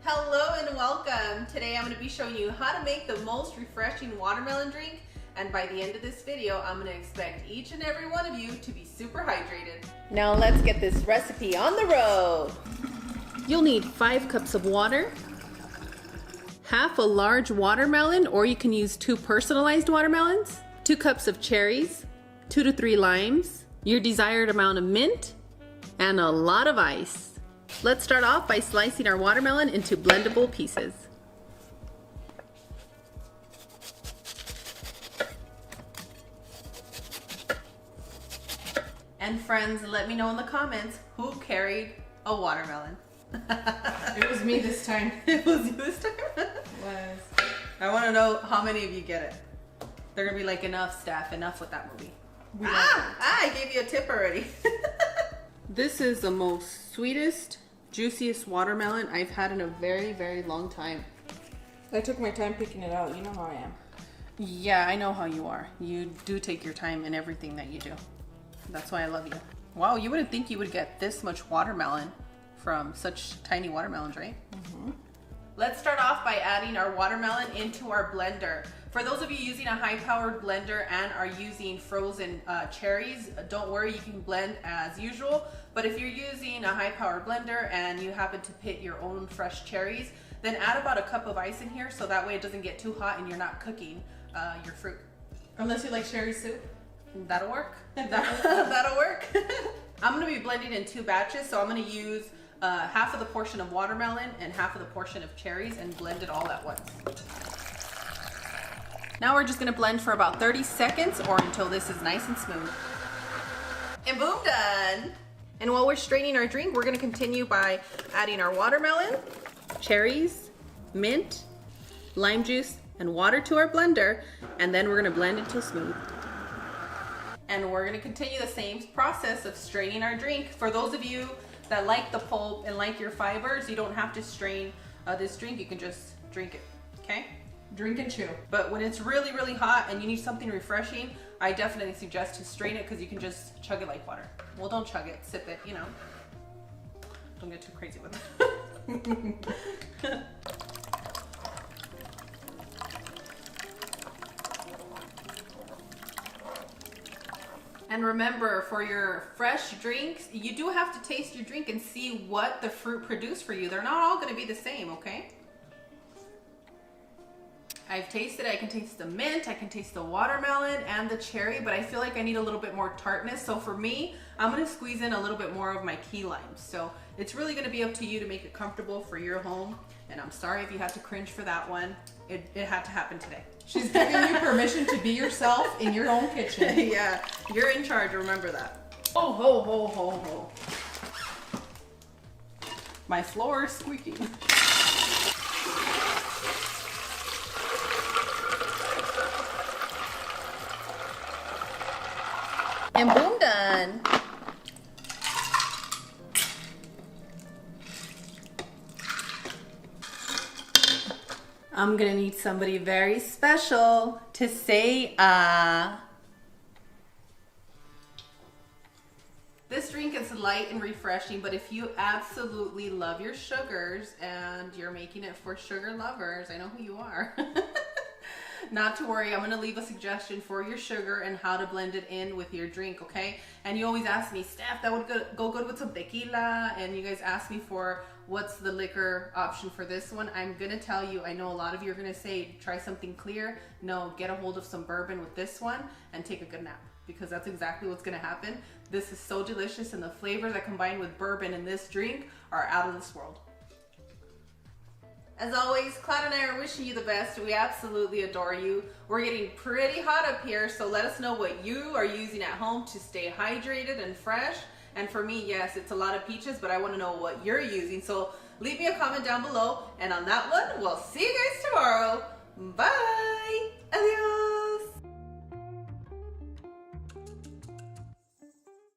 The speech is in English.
Hello and welcome. Today I'm going to be showing you how to make the most refreshing watermelon drink, and by the end of this video I'm going to expect each and every one of you to be super hydrated. Now let's get this recipe on the road. You'll need 5 cups of water, half a large watermelon, or you can use 2 personalized watermelons, 2 cups of cherries, 2 to 3 limes, your desired amount of mint, and a lot of ice. Let's start off by slicing our watermelon into blendable pieces. And friends, let me know in the comments who carried a watermelon. It was me this time. It was you this time? It was. I want to know how many of you get it. They're gonna be like, enough staff, enough with that movie. I gave you a tip already. This is the most sweetest, juiciest watermelon I've had in a very, very long time. I took my time picking it out. You know how I am. Yeah, I know how you are. You do take your time in everything that you do. That's why I love you. Wow, you wouldn't think you would get this much watermelon from such tiny watermelons, right? Mm-hmm. Let's start off by adding our watermelon into our blender. For those of you using a high-powered blender and are using frozen cherries, don't worry, you can blend as usual. But if you're using a high-powered blender and you happen to pit your own fresh cherries, then add about a cup of ice in here so that way it doesn't get too hot and you're not cooking your fruit. Unless you like cherry soup. That'll work. That'll work. I'm gonna be blending in 2 batches, so I'm gonna use half of the portion of watermelon and half of the portion of cherries and blend it all at once. Now we're just gonna blend for about 30 seconds or until this is nice and smooth. And boom, done. And while we're straining our drink, we're gonna continue by adding our watermelon, cherries, mint, lime juice, and water to our blender, and then we're gonna blend until smooth. And we're gonna continue the same process of straining our drink. For those of you that like the pulp and like your fibers, you don't have to strain this drink, you can just drink it, okay? Drink and chew. But when it's really, really hot and you need something refreshing, I definitely suggest to strain it because you can just chug it like water. Well, don't chug it, sip it, you know. Don't get too crazy with it. And remember, for your fresh drinks, you do have to taste your drink and see what the fruit produced for you. They're not all gonna be the same, okay? I've tasted, I can taste the mint, I can taste the watermelon and the cherry, but I feel like I need a little bit more tartness. So for me, I'm gonna squeeze in a little bit more of my key limes. So it's really gonna be up to you to make it comfortable for your home. And I'm sorry if you had to cringe for that one. It had to happen today. She's giving you permission to be yourself in your own kitchen. Yeah, you're in charge, remember that. Oh, ho, ho, ho, ho. My floor is squeaking. And boom, done. I'm gonna need somebody very special to say This drink is light and refreshing, but if you absolutely love your sugars and you're making it for sugar lovers, I know who you are. Not to worry, I'm gonna leave a suggestion for your sugar and how to blend it in with your drink, okay? And you always ask me, Steph, that would go good with some tequila, and you guys ask me for what's the liquor option for this one. I'm gonna tell you, I know a lot of you are gonna say, try something clear. No, get a hold of some bourbon with this one and take a good nap, because that's exactly what's gonna happen. This is so delicious, and the flavors that combine with bourbon in this drink are out of this world. As always, Cloud and I are wishing you the best. We absolutely adore you. We're getting pretty hot up here, so let us know what you are using at home to stay hydrated and fresh. And for me, yes, it's a lot of peaches, but I want to know what you're using. So leave me a comment down below. And on that one, we'll see you guys tomorrow. Bye. Adios.